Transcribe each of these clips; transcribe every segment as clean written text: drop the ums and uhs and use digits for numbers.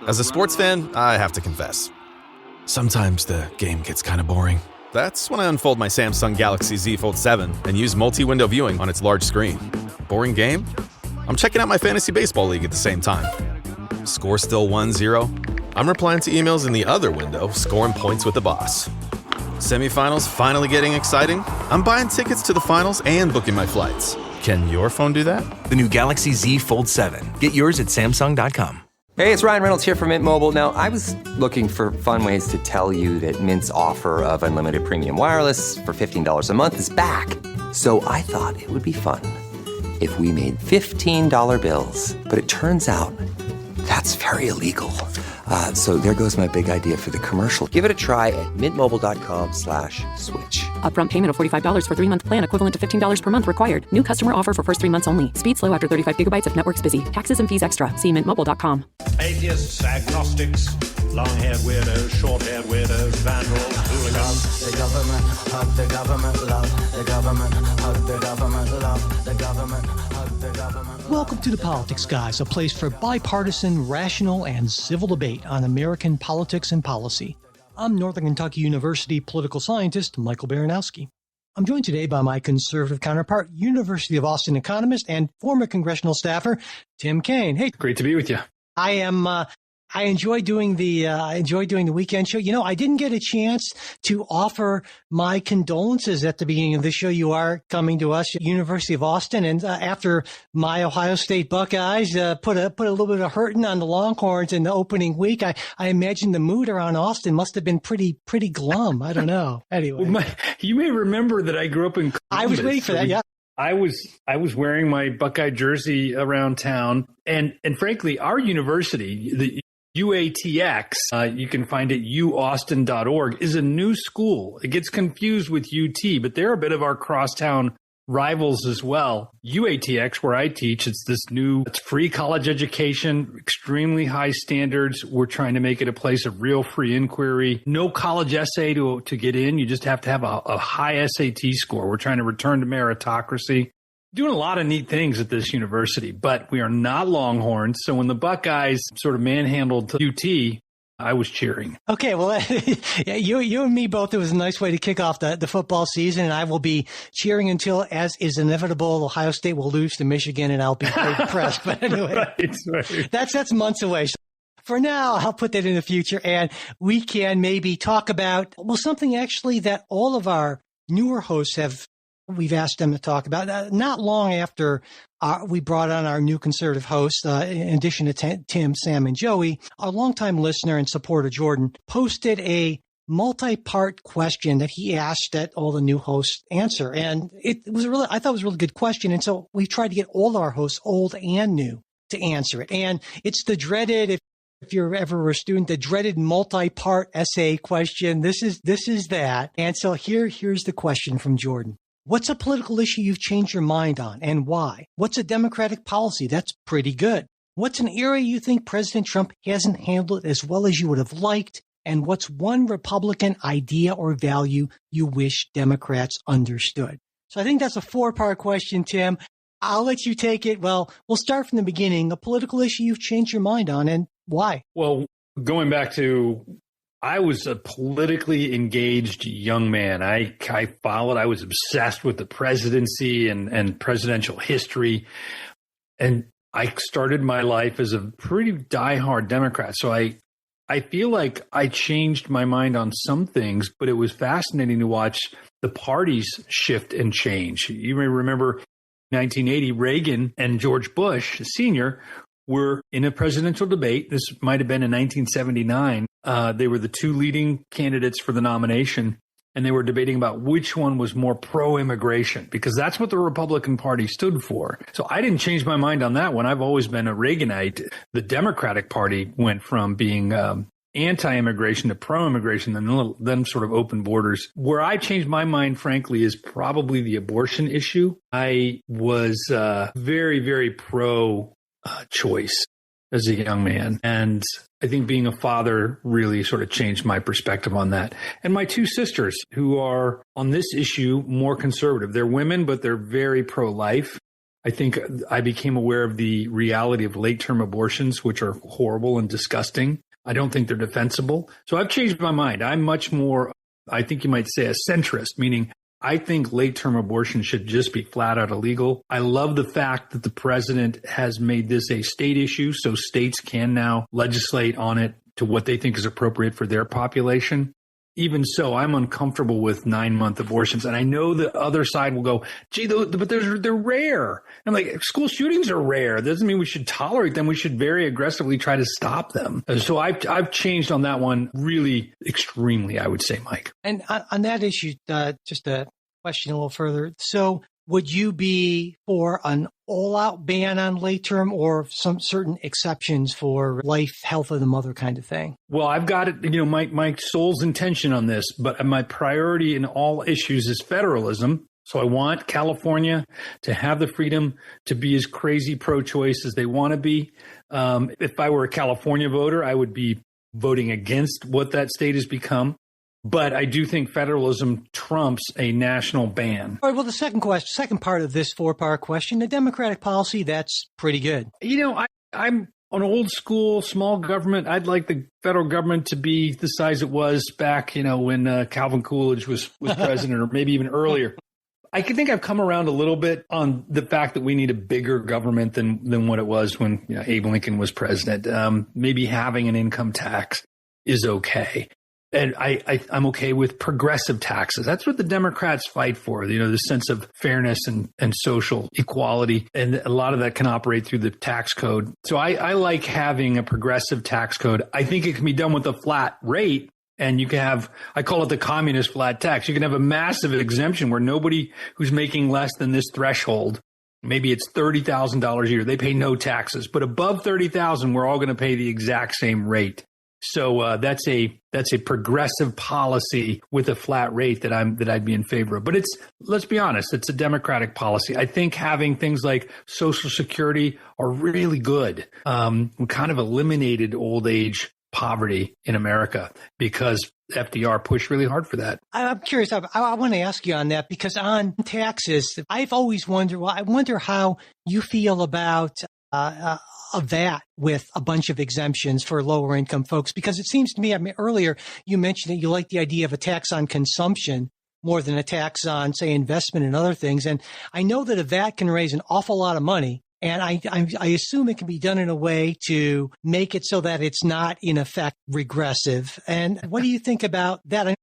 As a sports fan, I have to confess. Sometimes the game gets kind of boring. That's when I unfold my Samsung Galaxy Z Fold 7 and use multi-window viewing on its large screen. Boring game? I'm checking out my fantasy baseball league at the same time. Score still 1-0? I'm replying to emails in the other window, scoring points with the boss. Semifinals finally getting exciting? I'm buying tickets to the finals and booking my flights. Can your phone do that? The new Galaxy Z Fold 7. Get yours at Samsung.com. Hey, it's Ryan Reynolds here from Mint Mobile. Now, I was looking for fun ways to tell you that Mint's offer of unlimited premium wireless for $15 a month is back. So I thought it would be fun if we made $15 bills. But it turns out that's very illegal. So there goes my big idea for the commercial. Give it a try at mintmobile.com/switch. Upfront payment of $45 for 3-month plan, equivalent to $15 per month required. New customer offer for first 3 months only. Speed slow after 35 gigabytes if network's busy. Taxes and fees extra. See mintmobile.com. Atheists, agnostics, long-haired weirdos, short-haired weirdos, vandals, hooligans. The government, hug the government, love the government, hug the government, love the government, hug the government. Welcome to The Politics Guys, a place for bipartisan, rational, and civil debate on American politics and policy. I'm Northern Kentucky University political scientist Michael Baranowski. I'm joined today by my conservative counterpart, University of Austin economist and former congressional staffer, Tim Kaine. Hey, great to be with you. I enjoy doing the weekend show. You know, I didn't get a chance to offer my condolences at the beginning of the show. You are coming to us at University of Austin, and after my Ohio State Buckeyes put a little bit of hurting on the Longhorns in the opening week, I imagine the mood around Austin must have been pretty glum. I don't know. Anyway, you may remember that I grew up in Columbus. I was waiting for that. Yeah. I was wearing my Buckeye jersey around town, and frankly, our university, the UATX, you can find it uaustin.org, is a new school. It gets confused with UT, but they're a bit of our crosstown rivals as well. UATX, where I teach, it's free college education, extremely high standards. We're trying to make it a place of real free inquiry. No college essay to get in. You just have to have a high SAT score. We're trying to return to meritocracy. Doing a lot of neat things at this university, but we are not Longhorns. So when the Buckeyes sort of manhandled UT, I was cheering. Okay, well, you and me both. It was a nice way to kick off the football season, and I will be cheering until, as is inevitable, Ohio State will lose to Michigan, and I'll be very depressed. But anyway, right. That's months away. So for now, I'll put that in the future, and we can maybe talk about, something actually that all of our newer hosts we've asked them to talk about. Not long after we brought on our new conservative host, in addition to Tim, Sam, and Joey, our longtime listener and supporter, Jordan, posted a multi-part question that he asked that all the new hosts answer. And I thought it was a really good question. And so we tried to get all of our hosts, old and new, to answer it. And it's the dreaded, if you're ever a student, the dreaded multi-part essay question. This is that. And so here's the question from Jordan. What's a political issue you've changed your mind on and why? What's a Democratic policy that's pretty good? What's an area you think President Trump hasn't handled as well as you would have liked? And what's one Republican idea or value you wish Democrats understood? So I think that's a 4-part question, Tim. I'll let you take it. Well, we'll start from the beginning. A political issue you've changed your mind on and why? Well, going back to, I was a politically engaged young man. I was obsessed with the presidency and presidential history. And I started my life as a pretty diehard Democrat. So I feel like I changed my mind on some things, but it was fascinating to watch the parties shift and change. You may remember 1980, Reagan and George Bush Sr. were in a presidential debate. This might have been in 1979. They were the two leading candidates for the nomination, and they were debating about which one was more pro-immigration, because that's what the Republican Party stood for. So I didn't change my mind on that one. I've always been a Reaganite. The Democratic Party went from being anti-immigration to pro-immigration, and then sort of open borders. Where I changed my mind, frankly, is probably the abortion issue. I was very, very pro-choice as a young man. And I think being a father really sort of changed my perspective on that. And my two sisters, who are on this issue more conservative. They're women, but they're very pro-life. I think I became aware of the reality of late-term abortions, which are horrible and disgusting. I don't think they're defensible. So I've changed my mind. I'm much more, I think you might say, a centrist, meaning I think late-term abortion should just be flat out illegal. I love the fact that the president has made this a state issue, so states can now legislate on it to what they think is appropriate for their population. Even so, I'm uncomfortable with 9-month abortions. And I know the other side will go, gee, but they're rare. I'm like, school shootings are rare. That doesn't mean we should tolerate them. We should very aggressively try to stop them. So I've changed on that one really extremely, I would say, Mike. And on that issue, just a question a little further. So would you be for an all-out ban on late term or some certain exceptions for life, health of the mother kind of thing? Well, I've got it, my soul's intention on this, but my priority in all issues is federalism. So I want California to have the freedom to be as crazy pro-choice as they want to be. If I were a California voter, I would be voting against what that state has become. But I do think federalism trumps a national ban. All right. Well, the second part of this 4-part question, the Democratic policy, that's pretty good. I'm an old school small government. I'd like the federal government to be the size it was back, when Calvin Coolidge was president, or maybe even earlier. I think I've come around a little bit on the fact that we need a bigger government than what it was when Abe Lincoln was president. Maybe having an income tax is okay. And I'm okay with progressive taxes. That's what the Democrats fight for, the sense of fairness and social equality. And a lot of that can operate through the tax code. So I like having a progressive tax code. I think it can be done with a flat rate. And you can have, I call it the communist flat tax. You can have a massive exemption where nobody who's making less than this threshold, maybe it's $30,000 a year, they pay no taxes. But above $30,000, we're all going to pay the exact same rate. So that's a progressive policy with a flat rate that I'd be in favor of. But let's be honest, it's a Democratic policy. I think having things like Social Security are really good. We kind of eliminated old age poverty in America because FDR pushed really hard for that. I'm curious. I want to ask you on that because on taxes, I've always wondered. Well, I wonder how you feel about a VAT with a bunch of exemptions for lower income folks, because it seems to me, earlier you mentioned that you like the idea of a tax on consumption more than a tax on, say, investment and other things. And I know that a VAT can raise an awful lot of money. And I assume it can be done in a way to make it so that it's not, in effect, regressive. And what do you think about that?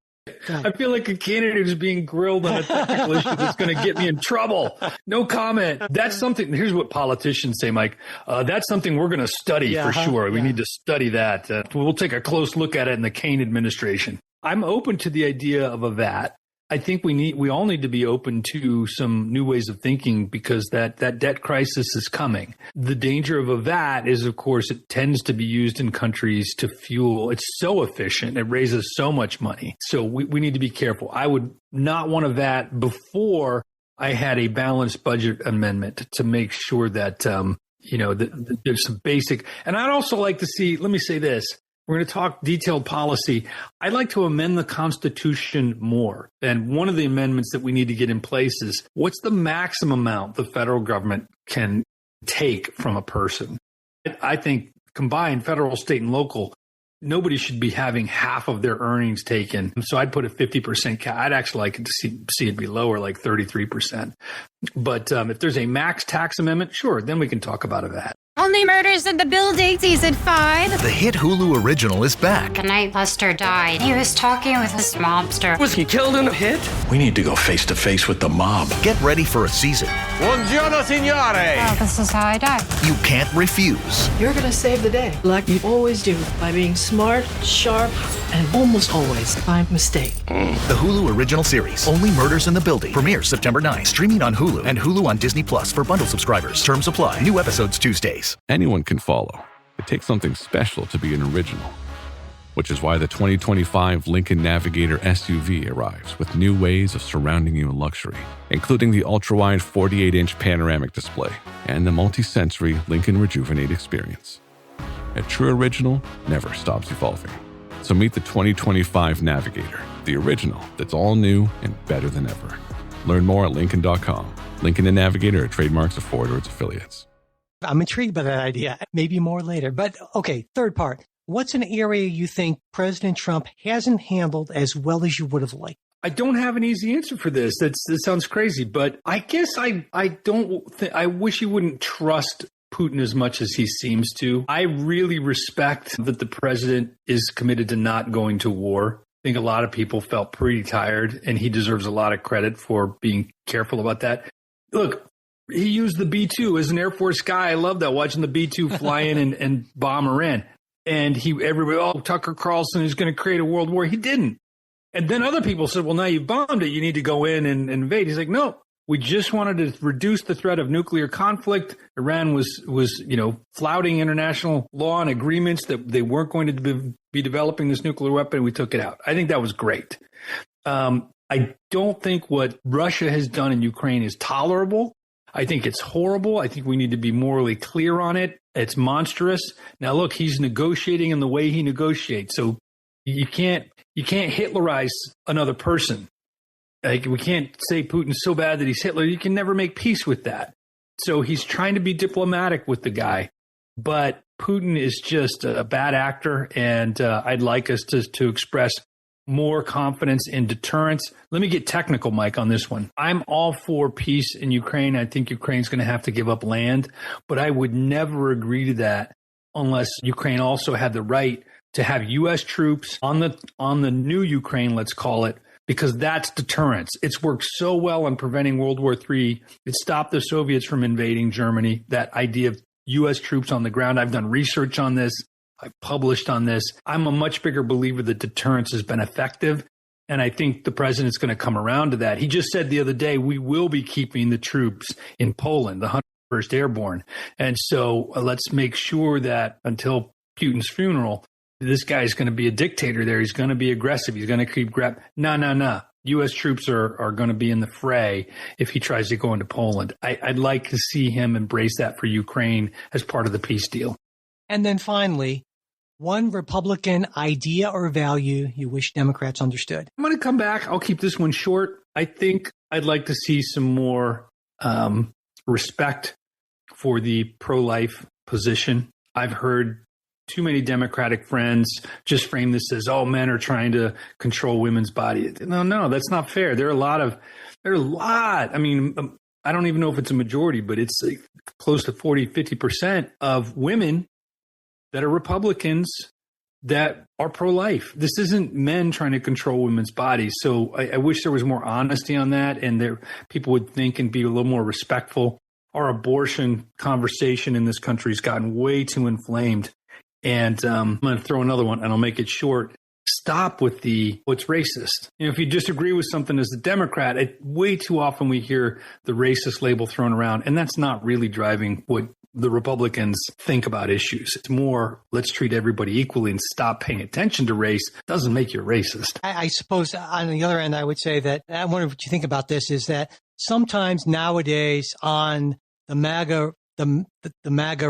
I feel like a candidate who's being grilled on a technical issue that's going to get me in trouble. No comment. That's something. Here's what politicians say, Mike. That's something we're going to study for sure. We need to study that. We'll take a close look at it in the Kaine administration. I'm open to the idea of a VAT. I think we all need to be open to some new ways of thinking because that debt crisis is coming. The danger of a VAT is, of course, it tends to be used in countries to fuel. It's so efficient. It raises so much money. So we need to be careful. I would not want a VAT before I had a balanced budget amendment to make sure that, there's some basic. And I'd also like to see, let me say this. We're going to talk detailed policy. I'd like to amend the Constitution more. And one of the amendments that we need to get in place is what's the maximum amount the federal government can take from a person? I think combined federal, state, and local, nobody should be having half of their earnings taken. So I'd put a 50% cap. I'd actually like to see it be lower, like 33%. But if there's a max tax amendment, sure, then we can talk about that. Only Murders in the Building, Season 5. The hit Hulu original is back. The night Buster died, he was talking with this mobster. Was he killed in a hit? We need to go face to face with the mob. Get ready for a season. Buongiorno, signore. Oh, this is how I die. You can't refuse. You're going to save the day, like you always do, by being smart, sharp, and almost always by mistake. The Hulu original series, Only Murders in the Building, premieres September 9th. Streaming on Hulu and Hulu on Disney Plus for bundle subscribers. Terms apply. New episodes Tuesdays. Anyone can follow. It takes something special to be an original, which is why the 2025 Lincoln Navigator SUV arrives with new ways of surrounding you in luxury, including the ultra-wide 48-inch panoramic display and the multi-sensory Lincoln Rejuvenate experience. A true original never stops evolving. So meet the 2025 Navigator, the original that's all new and better than ever. Learn more at Lincoln.com. Lincoln and Navigator are trademarks of Ford or its affiliates. I'm intrigued by that idea. Maybe more later. But okay, third part. What's an area you think President Trump hasn't handled as well as you would have liked? I don't have an easy answer for this. That sounds crazy, but I guess I wish he wouldn't trust Putin as much as he seems to. I really respect that the president is committed to not going to war. I think a lot of people felt pretty tired, and he deserves a lot of credit for being careful about that. Look, he used the B-2 as an Air Force guy. I love that, watching the B-2 fly in and bomb Iran. And everybody, Tucker Carlson is going to create a world war. He didn't. And then other people said, well, now you've bombed it, you need to go in and invade. He's like, no, we just wanted to reduce the threat of nuclear conflict. Iran was flouting international law and agreements that they weren't going to be developing this nuclear weapon. We took it out. I think that was great. I don't think what Russia has done in Ukraine is tolerable. I think it's horrible. I think we need to be morally clear on it. It's monstrous. Now, look, he's negotiating in the way he negotiates. So you can't Hitlerize another person. Like, we can't say Putin's so bad that he's Hitler. You can never make peace with that. So he's trying to be diplomatic with the guy. But Putin is just a bad actor. And I'd like us to express more confidence in deterrence. Let me get technical, Mike, on this one. I'm all for peace in Ukraine. I think Ukraine's going to have to give up land, but I would never agree to that unless Ukraine also had the right to have U.S. troops on the new Ukraine, let's call it, because that's deterrence. It's worked so well on preventing World War III. It stopped the Soviets from invading Germany, that idea of U.S. troops on the ground. I've done research on this. I published on this. I'm a much bigger believer that deterrence has been effective, and I think the president's going to come around to that. He just said the other day, we will be keeping the troops in Poland, the 101st Airborne. And so let's make sure that until Putin's funeral, this guy's going to be a dictator there. He's going to be aggressive. He's going to keep No. U.S. troops are going to be in the fray if he tries to go into Poland. I'd like to see him embrace that for Ukraine as part of the peace deal. And then finally, one Republican idea or value you wish Democrats understood. I'm going to come back. I'll keep this one short. I think I'd like to see some more respect for the pro-life position. I've heard too many Democratic friends just frame this as, men are trying to control women's bodies. No, that's not fair. There are a lot. I mean, I don't even know if it's a majority, but it's like close to 40-50% of women that are Republicans that are pro-life. This isn't men trying to control women's bodies. So I wish there was more honesty on that, and people would think and be a little more respectful. Our abortion conversation in this country has gotten way too inflamed. And I'm going to throw another one, and I'll make it short. Stop with what's racist. If you disagree with something as a Democrat, way too often we hear the racist label thrown around, and that's not really driving what the Republicans think about issues. It's more, let's treat everybody equally and stop paying attention to race. Doesn't make you a racist. I suppose on the other end, I would say that, I wonder what you think about this, is that sometimes nowadays on the MAGA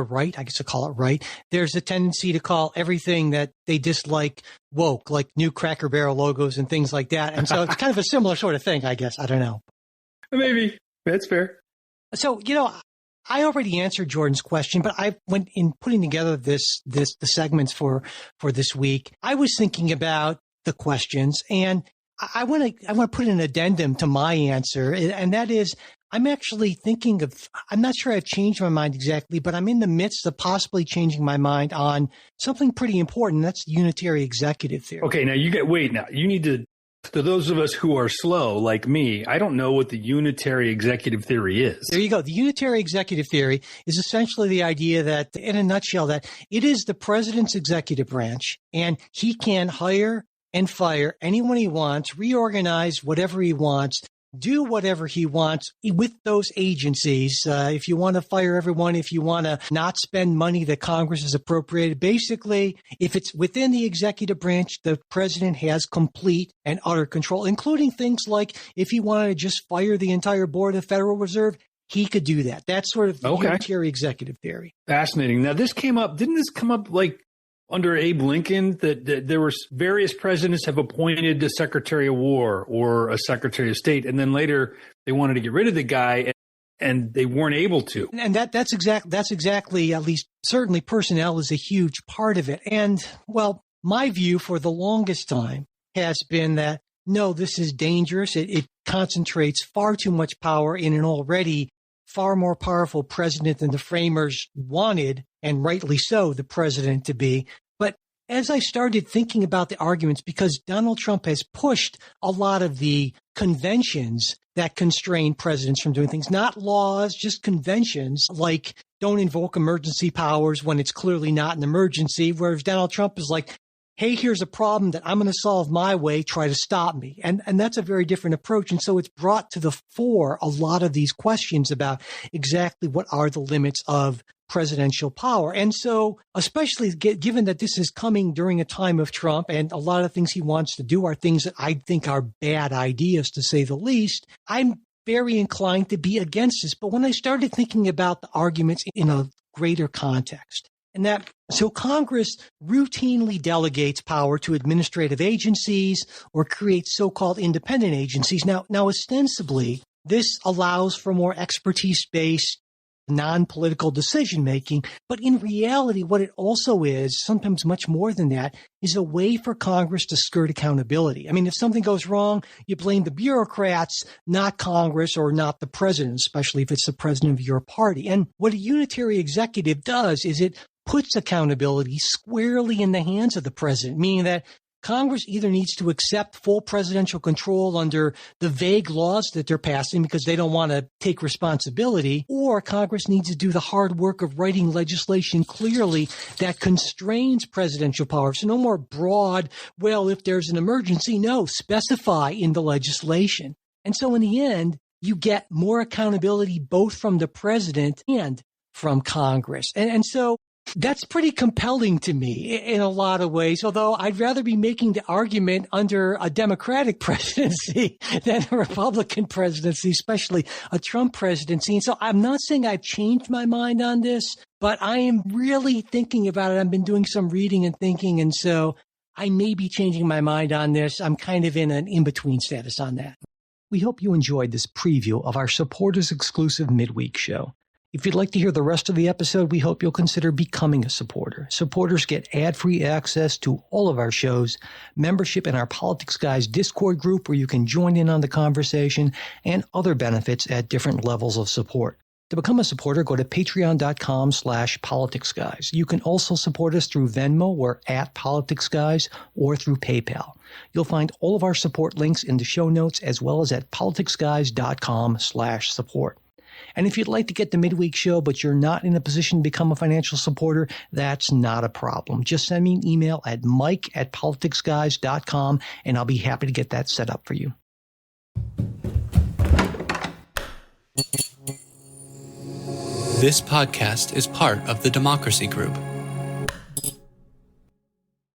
right, I guess I'll call it right, there's a tendency to call everything that they dislike woke, like new Cracker Barrel logos and things like that. And so it's kind of a similar sort of thing, I guess. I don't know. Maybe. That's fair. So, I already answered Jordan's question, but I went in putting together the segments for this week. I was thinking about the questions, and I want to put an addendum to my answer, and that is, I'm actually thinking I'm not sure I've changed my mind exactly, but I'm in the midst of possibly changing my mind on something pretty important. That's unitary executive theory. Okay, now you need to those of us who are slow like me, I don't know what the unitary executive theory is. There you go. The unitary executive theory is essentially the idea that, in a nutshell, that it is the president's executive branch, and he can hire and fire anyone he wants, reorganize whatever he wants, do whatever he wants with those agencies. If you want to fire everyone, if you want to not spend money that Congress has appropriated, basically, if it's within the executive branch, the president has complete and utter control, including things like if he wanted to just fire the entire board of the Federal Reserve, he could do that. That's sort of the unitary executive theory. Fascinating. Now, didn't this come up like under Abe Lincoln, that there were various presidents have appointed a Secretary of War or a Secretary of State, and then later they wanted to get rid of the guy, and they weren't able to. And that's exactly, at least certainly personnel is a huge part of it. And well, my view for the longest time has been that, no, this is dangerous. It concentrates far too much power in an already far more powerful president than the framers wanted, and rightly so, the president to be. But as I started thinking about the arguments, because Donald Trump has pushed a lot of the conventions that constrain presidents from doing things, not laws, just conventions like don't invoke emergency powers when it's clearly not an emergency, whereas Donald Trump is like, hey, here's a problem that I'm going to solve my way, try to stop me. And that's a very different approach. And so it's brought to the fore a lot of these questions about exactly what are the limits of presidential power. And so, especially given that this is coming during a time of Trump and a lot of things he wants to do are things that I think are bad ideas, to say the least, I'm very inclined to be against this. But when I started thinking about the arguments in a greater context, and that so Congress routinely delegates power to administrative agencies or creates so-called independent agencies. Now ostensibly, this allows for more expertise-based, non-political decision-making. But in reality, what it also is, sometimes much more than that, is a way for Congress to skirt accountability. I mean, if something goes wrong, you blame the bureaucrats, not Congress or not the president, especially if it's the president of your party. And what a unitary executive does is it puts accountability squarely in the hands of the president, meaning that Congress either needs to accept full presidential control under the vague laws that they're passing because they don't want to take responsibility, or Congress needs to do the hard work of writing legislation clearly that constrains presidential power. So no more broad, well, if there's an emergency, no, specify in the legislation. And so in the end, you get more accountability both from the president and from Congress. And so that's pretty compelling to me in a lot of ways, although I'd rather be making the argument under a Democratic presidency than a Republican presidency, especially a Trump presidency. And so I'm not saying I've changed my mind on this, but I am really thinking about it. I've been doing some reading and thinking, and so I may be changing my mind on this. I'm kind of in an in-between status on that. We hope you enjoyed this preview of our supporters-exclusive midweek show. If you'd like to hear the rest of the episode, we hope you'll consider becoming a supporter. Supporters get ad-free access to all of our shows, membership in our Politics Guys Discord group where you can join in on the conversation, and other benefits at different levels of support. To become a supporter, go to patreon.com/politicsguys. You can also support us through Venmo or @politicsguys or through PayPal. You'll find all of our support links in the show notes as well as at politicsguys.com/support. And if you'd like to get the midweek show, but you're not in a position to become a financial supporter, that's not a problem. Just send me an email at mike@politicsguys.com, and I'll be happy to get that set up for you. This podcast is part of the Democracy Group,